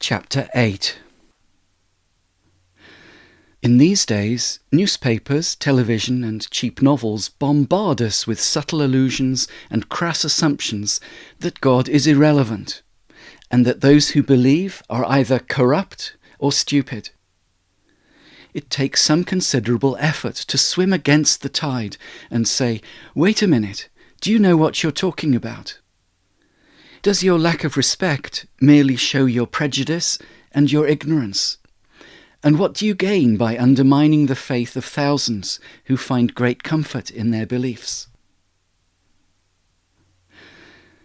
Chapter 8. In these days, newspapers, television, and cheap novels bombard us with subtle allusions and crass assumptions that God is irrelevant, and that those who believe are either corrupt or stupid. It takes some considerable effort to swim against the tide and say, "Wait a minute, do you know what you're talking about?" Does your lack of respect merely show your prejudice and your ignorance? And what do you gain by undermining the faith of thousands who find great comfort in their beliefs?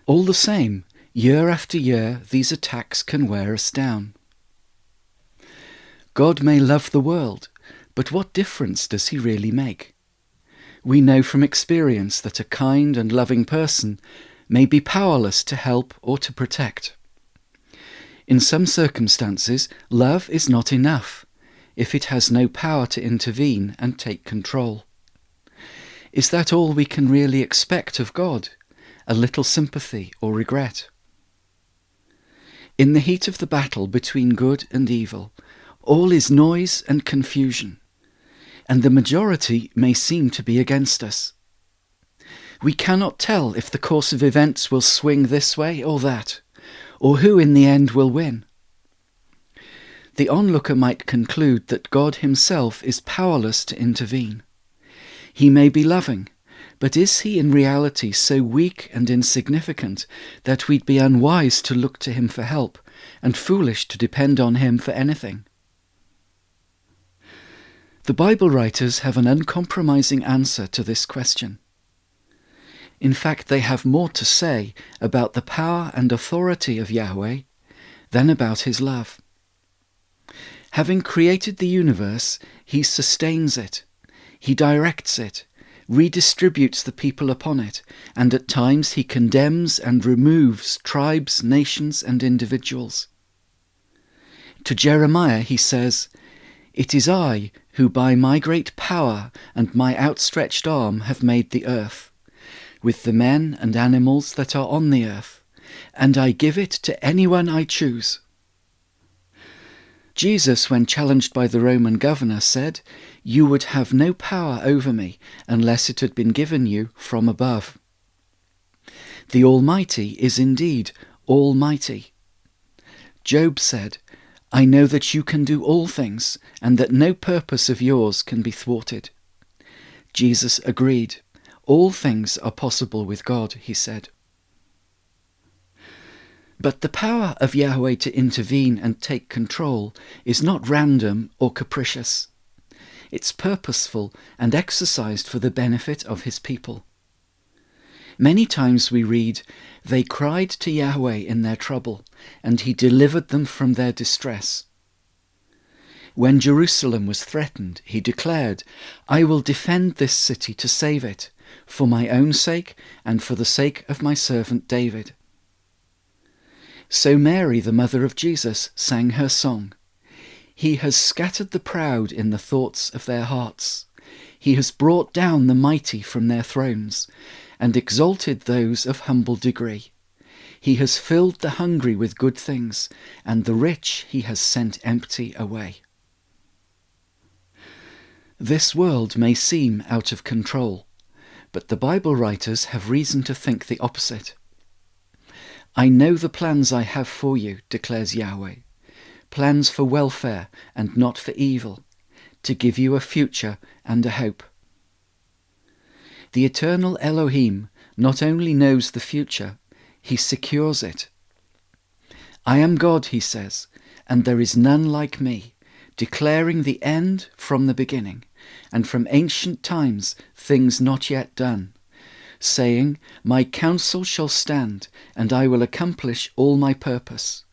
All the same, year after year, these attacks can wear us down. God may love the world, but what difference does he really make? We know from experience that a kind and loving person may be powerless to help or to protect. In some circumstances, love is not enough if it has no power to intervene and take control. Is that all we can really expect of God? A little sympathy or regret? In the heat of the battle between good and evil, all is noise and confusion, and the majority may seem to be against us. We cannot tell if the course of events will swing this way or that, or who in the end will win. The onlooker might conclude that God himself is powerless to intervene. He may be loving, but is he in reality so weak and insignificant that we'd be unwise to look to him for help and foolish to depend on him for anything? The Bible writers have an uncompromising answer to this question. In fact, they have more to say about the power and authority of Yahweh than about his love. Having created the universe, he sustains it, he directs it, redistributes the people upon it, and at times he condemns and removes tribes, nations, and individuals. To Jeremiah he says, "It is I who by my great power and my outstretched arm have made the earth, with the men and animals that are on the earth, and I give it to anyone I choose." Jesus, when challenged by the Roman governor, said, "You would have no power over me unless it had been given you from above." The Almighty is indeed almighty. Job said, "I know that you can do all things, and that no purpose of yours can be thwarted." Jesus agreed. All things are possible with God, he said. But the power of Yahweh to intervene and take control is not random or capricious. It's purposeful and exercised for the benefit of his people. Many times we read, "They cried to Yahweh in their trouble, and he delivered them from their distress." When Jerusalem was threatened, he declared, "I will defend this city to save it, for my own sake and for the sake of my servant David." So Mary, the mother of Jesus, sang her song. "He has scattered the proud in the thoughts of their hearts. He has brought down the mighty from their thrones, and exalted those of humble degree. He has filled the hungry with good things, and the rich he has sent empty away." This world may seem out of control, but the Bible writers have reason to think the opposite. "I know the plans I have for you," declares Yahweh, "plans for welfare and not for evil, to give you a future and a hope." The eternal Elohim not only knows the future, he secures it. "I am God," he says, "and there is none like me, declaring the end from the beginning, and from ancient times things not yet done, saying, my counsel shall stand, and I will accomplish all my purpose,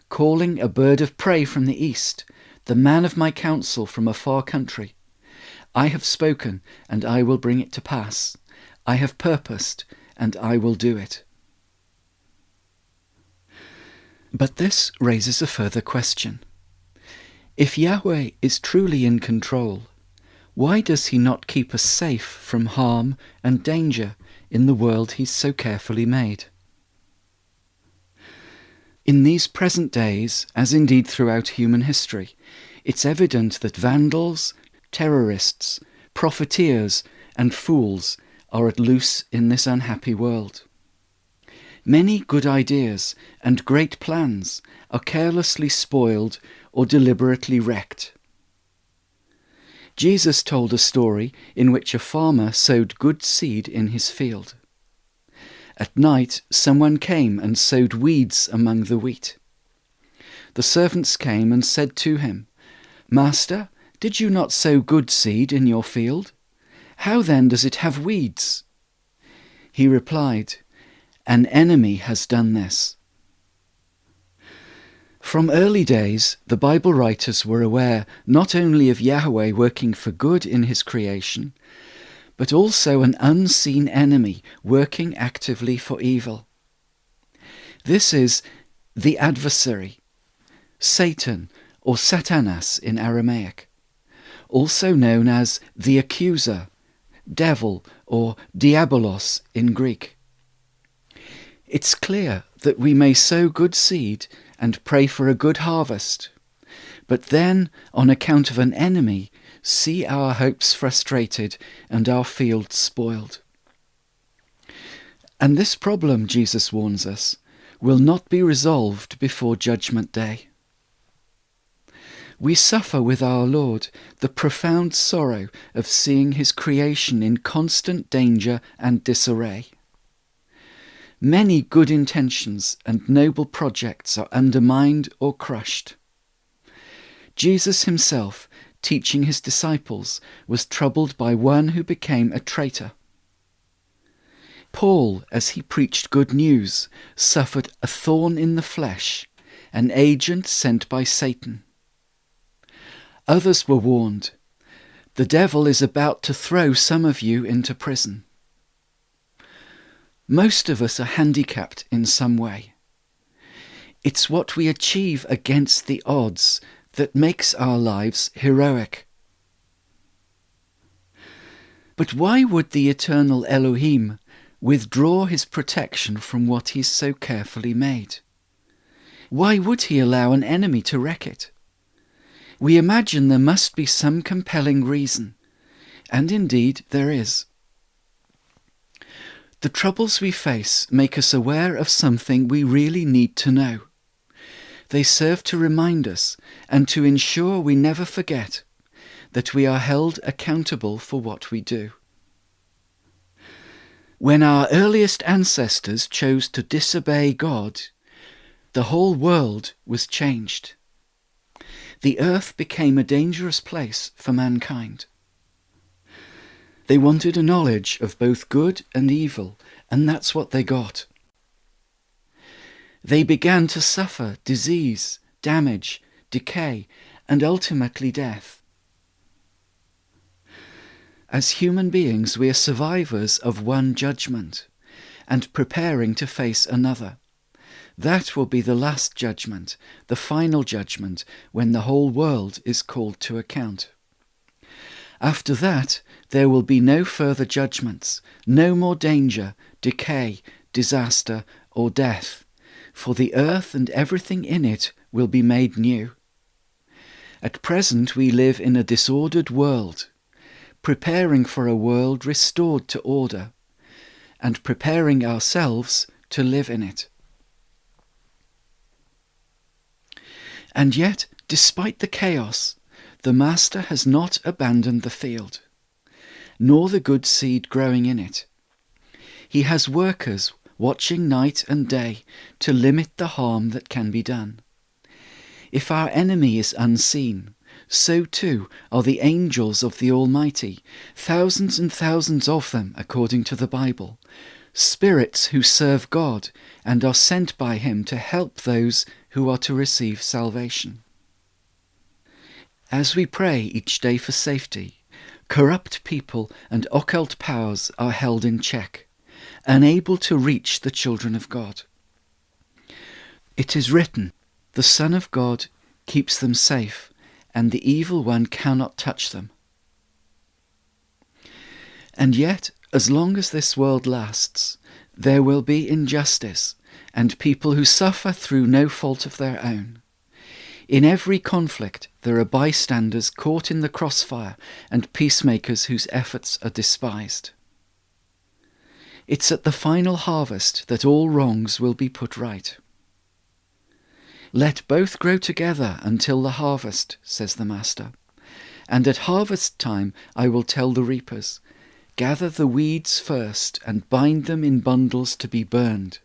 calling a bird of prey from the east, the man of my counsel from a far country. I have spoken, and I will bring it to pass. I have purposed, and I will do it." But this raises a further question. If Yahweh is truly in control, why does he not keep us safe from harm and danger in the world he's so carefully made? In these present days, as indeed throughout human history, it's evident that vandals, terrorists, profiteers, and fools are at loose in this unhappy world. Many good ideas and great plans are carelessly spoiled or deliberately wrecked. Jesus told a story in which a farmer sowed good seed in his field. At night, someone came and sowed weeds among the wheat. The servants came and said to him, "Master, did you not sow good seed in your field? How then does it have weeds?" He replied, "An enemy has done this." From early days, the Bible writers were aware not only of Yahweh working for good in his creation, but also an unseen enemy working actively for evil. This is the adversary, Satan or Satanas in Aramaic, also known as the accuser, devil or diabolos in Greek. It's clear that we may sow good seed and pray for a good harvest, but then, on account of an enemy, see our hopes frustrated and our fields spoiled. And this problem, Jesus warns us, will not be resolved before Judgment Day. We suffer with our Lord the profound sorrow of seeing his creation in constant danger and disarray. Many good intentions and noble projects are undermined or crushed. Jesus himself, teaching his disciples, was troubled by one who became a traitor. Paul, as he preached good news, suffered a thorn in the flesh, an agent sent by Satan. Others were warned, "The devil is about to throw some of you into prison." Most of us are handicapped in some way. It's what we achieve against the odds that makes our lives heroic. But why would the eternal Elohim withdraw his protection from what he's so carefully made? Why would he allow an enemy to wreck it? We imagine there must be some compelling reason, and indeed there is. The troubles we face make us aware of something we really need to know. They serve to remind us and to ensure we never forget that we are held accountable for what we do. When our earliest ancestors chose to disobey God, the whole world was changed. The earth became a dangerous place for mankind. They wanted a knowledge of both good and evil, and that's what they got. They began to suffer disease, damage, decay, and ultimately death. As human beings, we are survivors of one judgment and preparing to face another. That will be the last judgment, the final judgment, when the whole world is called to account. After that, there will be no further judgments, no more danger, decay, disaster, or death, for the earth and everything in it will be made new. At present we live in a disordered world, preparing for a world restored to order, and preparing ourselves to live in it. And yet, despite the chaos, the Master has not abandoned the field, nor the good seed growing in it. He has workers watching night and day to limit the harm that can be done. If our enemy is unseen, so too are the angels of the Almighty, thousands and thousands of them according to the Bible, spirits who serve God and are sent by him to help those who are to receive salvation. As we pray each day for safety, corrupt people and occult powers are held in check, unable to reach the children of God. It is written, "The Son of God keeps them safe, and the evil one cannot touch them." And yet, as long as this world lasts, there will be injustice, and people who suffer through no fault of their own. In every conflict, there are bystanders caught in the crossfire and peacemakers whose efforts are despised. It's at the final harvest that all wrongs will be put right. Let both grow together until the harvest, says the Master. And at harvest time I will tell the reapers, gather the weeds first and bind them in bundles to be burned,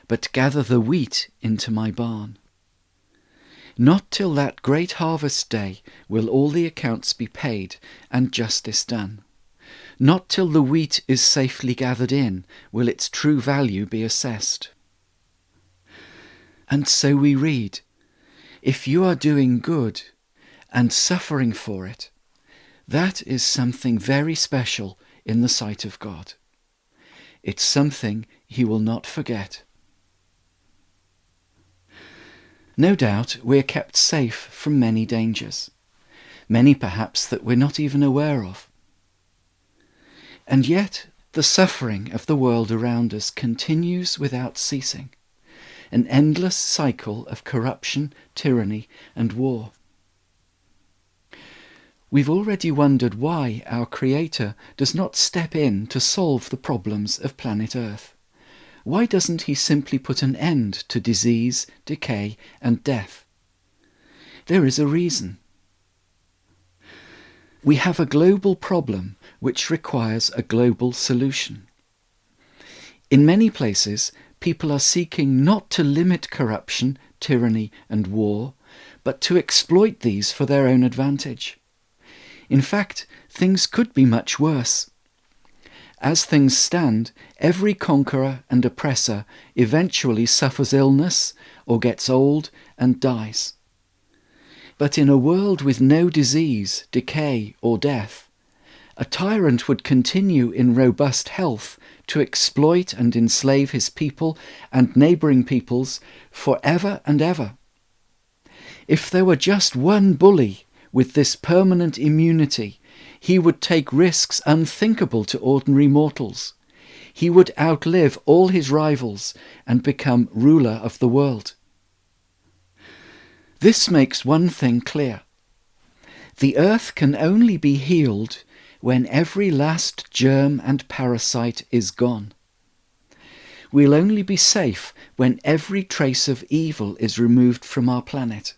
but gather the wheat into my barn. Not till that great harvest day will all the accounts be paid and justice done. Not till the wheat is safely gathered in will its true value be assessed. And so we read, if you are doing good and suffering for it, that is something very special in the sight of God. It's something he will not forget. No doubt we're kept safe from many dangers, many perhaps that we're not even aware of. And yet the suffering of the world around us continues without ceasing, an endless cycle of corruption, tyranny, and war. We've already wondered why our Creator does not step in to solve the problems of planet Earth. Why doesn't he simply put an end to disease, decay, and death? There is a reason. We have a global problem which requires a global solution. In many places, people are seeking not to limit corruption, tyranny, and war, but to exploit these for their own advantage. In fact, things could be much worse. As things stand, every conqueror and oppressor eventually suffers illness or gets old and dies. But in a world with no disease, decay, or death, a tyrant would continue in robust health to exploit and enslave his people and neighbouring peoples forever and ever. If there were just one bully with this permanent immunity, he would take risks unthinkable to ordinary mortals. He would outlive all his rivals and become ruler of the world. This makes one thing clear. The earth can only be healed when every last germ and parasite is gone. We'll only be safe when every trace of evil is removed from our planet,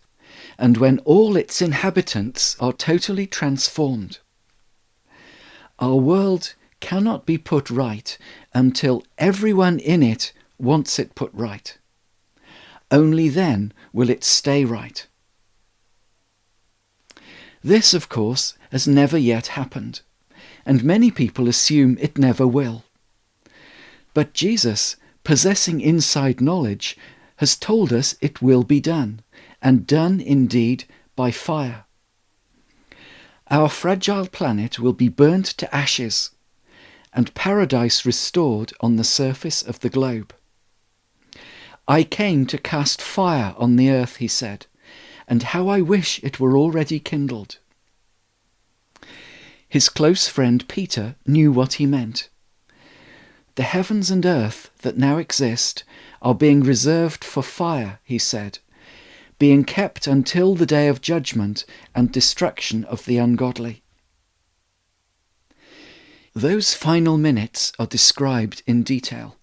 and when all its inhabitants are totally transformed. Our world cannot be put right until everyone in it wants it put right. Only then will it stay right. This, of course, has never yet happened, and many people assume it never will. But Jesus, possessing inside knowledge, has told us it will be done, and done indeed by fire. Our fragile planet will be burnt to ashes, and paradise restored on the surface of the globe. I came to cast fire on the earth, he said, and how I wish it were already kindled. His close friend Peter knew what he meant. The heavens and earth that now exist are being reserved for fire, he said, being kept until the day of judgment and destruction of the ungodly. Those final minutes are described in detail.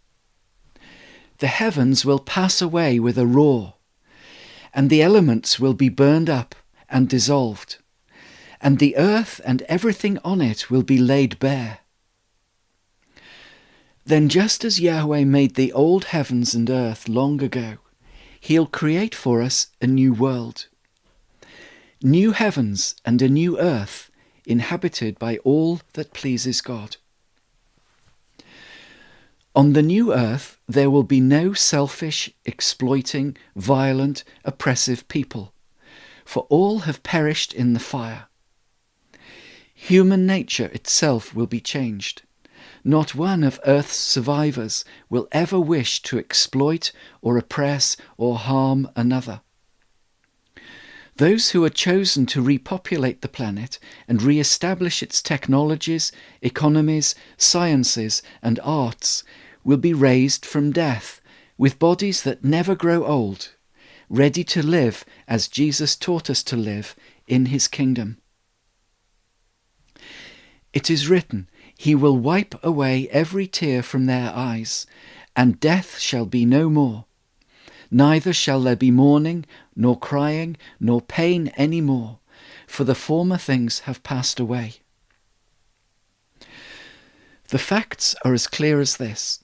The heavens will pass away with a roar, and the elements will be burned up and dissolved, and the earth and everything on it will be laid bare. Then just as Yahweh made the old heavens and earth long ago, he'll create for us a new world. New heavens and a new earth inhabited by all that pleases God. On the new earth there will be no selfish, exploiting, violent, oppressive people, for all have perished in the fire. Human nature itself will be changed. Not one of Earth's survivors will ever wish to exploit or oppress or harm another. Those who are chosen to repopulate the planet and re-establish its technologies, economies, sciences and arts will be raised from death with bodies that never grow old, ready to live as Jesus taught us to live in his kingdom. It is written, "He will wipe away every tear from their eyes, and death shall be no more. Neither shall there be mourning, nor crying, nor pain any more, for the former things have passed away." The facts are as clear as this.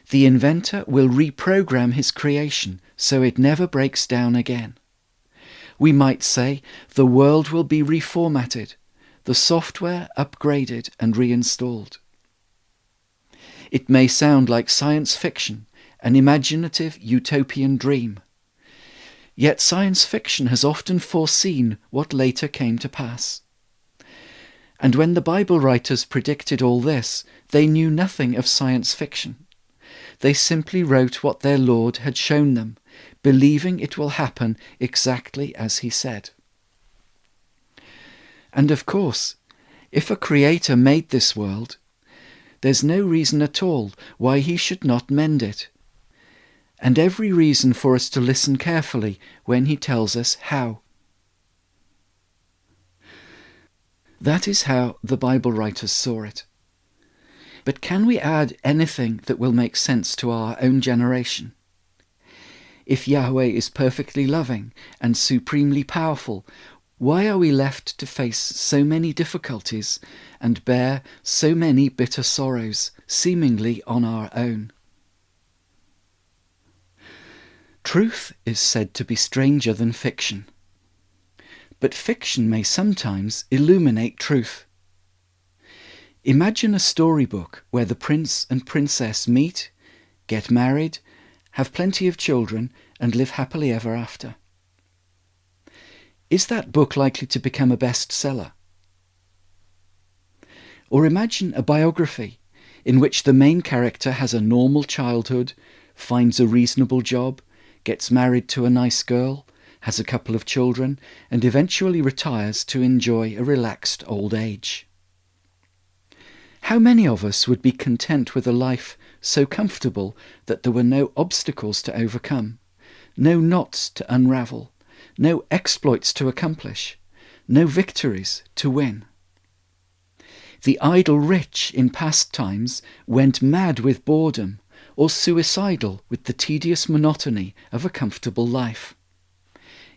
The inventor will reprogram his creation so it never breaks down again. We might say the world will be reformatted, the software upgraded and reinstalled. It may sound like science fiction, an imaginative utopian dream. Yet science fiction has often foreseen what later came to pass. And when the Bible writers predicted all this, they knew nothing of science fiction. They simply wrote what their Lord had shown them, believing it will happen exactly as he said. And of course, if a creator made this world, there's no reason at all why he should not mend it, and every reason for us to listen carefully when he tells us how. That is how the Bible writers saw it. But can we add anything that will make sense to our own generation? If Yahweh is perfectly loving and supremely powerful, why are we left to face so many difficulties and bear so many bitter sorrows, seemingly on our own? Truth is said to be stranger than fiction. But fiction may sometimes illuminate truth. Imagine a storybook where the prince and princess meet, get married, have plenty of children, and live happily ever after. Is that book likely to become a bestseller? Or imagine a biography in which the main character has a normal childhood, finds a reasonable job, gets married to a nice girl, has a couple of children, and eventually retires to enjoy a relaxed old age. How many of us would be content with a life so comfortable that there were no obstacles to overcome, no knots to unravel, no exploits to accomplish, no victories to win? The idle rich in past times went mad with boredom or suicidal with the tedious monotony of a comfortable life.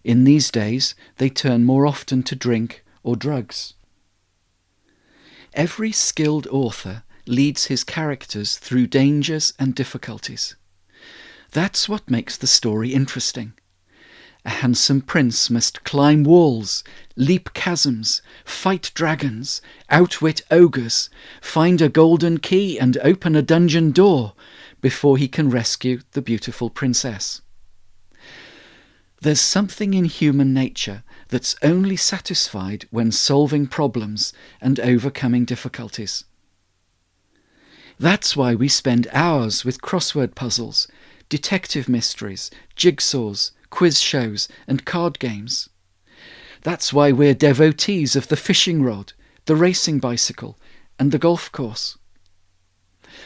In these days, they turn more often to drink or drugs. Every skilled author leads his characters through dangers and difficulties. That's what makes the story interesting. A handsome prince must climb walls, leap chasms, fight dragons, outwit ogres, find a golden key and open a dungeon door before he can rescue the beautiful princess. There's something in human nature that's only satisfied when solving problems and overcoming difficulties. That's why we spend hours with crossword puzzles, detective mysteries, jigsaws, quiz shows, and card games. That's why we're devotees of the fishing rod, the racing bicycle, and the golf course.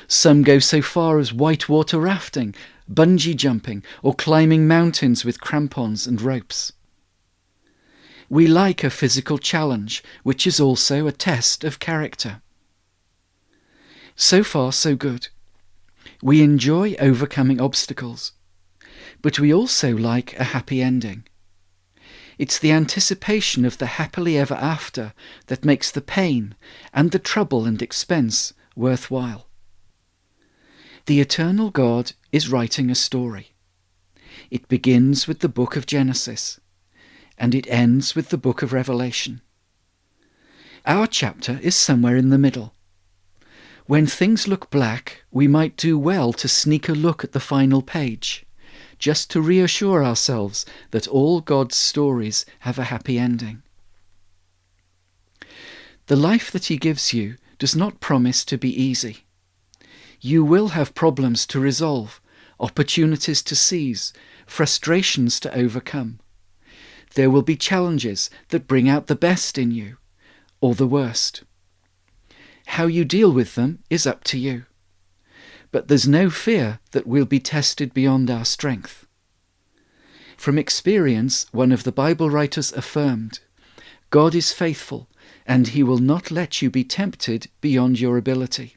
Some go so far as whitewater rafting, bungee jumping, or climbing mountains with crampons and ropes. We like a physical challenge, which is also a test of character. So far, so good. We enjoy overcoming obstacles, but we also like a happy ending. It's the anticipation of the happily ever after that makes the pain and the trouble and expense worthwhile. The eternal God is writing a story. It begins with the book of Genesis, and it ends with the book of Revelation. Our chapter is somewhere in the middle. When things look black, we might do well to sneak a look at the final page, just to reassure ourselves that all God's stories have a happy ending. The life that He gives you does not promise to be easy. You will have problems to resolve, opportunities to seize, frustrations to overcome. There will be challenges that bring out the best in you, or the worst. How you deal with them is up to you. but there's no fear that we'll be tested beyond our strength. From experience, one of the Bible writers affirmed, God is faithful, and he will not let you be tempted beyond your ability.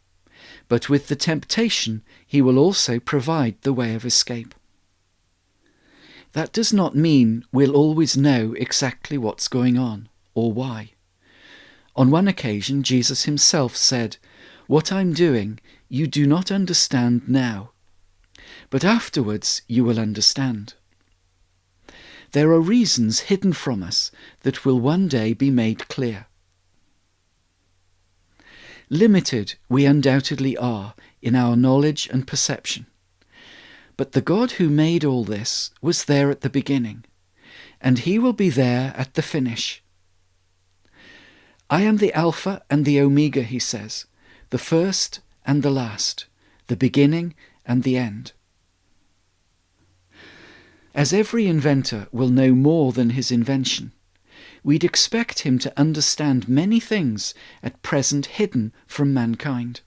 But with the temptation, he will also provide the way of escape. That does not mean we'll always know exactly what's going on or why. On one occasion, Jesus himself said, "What I'm doing, you do not understand now, but afterwards you will understand." There are reasons hidden from us that will one day be made clear. Limited we undoubtedly are in our knowledge and perception. But the God who made all this was there at the beginning, and he will be there at the finish. I am the Alpha and the Omega, he says, the first and the last, the beginning and the end. As every inventor will know more than his invention, we'd expect him to understand many things at present hidden from mankind.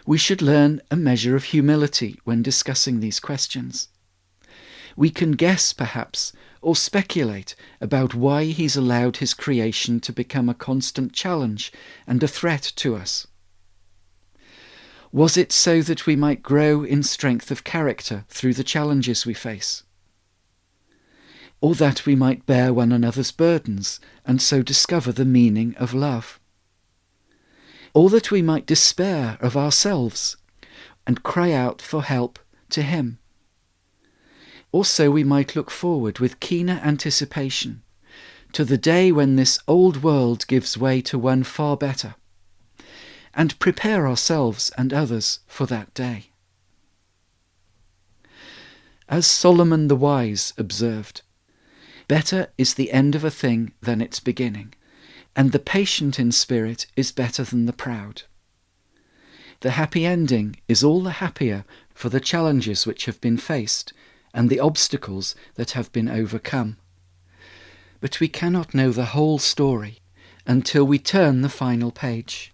We should learn a measure of humility when discussing these questions. We can guess, perhaps, or speculate about why he's allowed his creation to become a constant challenge and a threat to us. Was it so that we might grow in strength of character through the challenges we face? Or that we might bear one another's burdens and so discover the meaning of love? Or that we might despair of ourselves and cry out for help to him? Or so we might look forward with keener anticipation to the day when this old world gives way to one far better, and prepare ourselves and others for that day. As Solomon the Wise observed, "Better is the end of a thing than its beginning, and the patient in spirit is better than the proud." The happy ending is all the happier for the challenges which have been faced and the obstacles that have been overcome. But we cannot know the whole story until we turn the final page.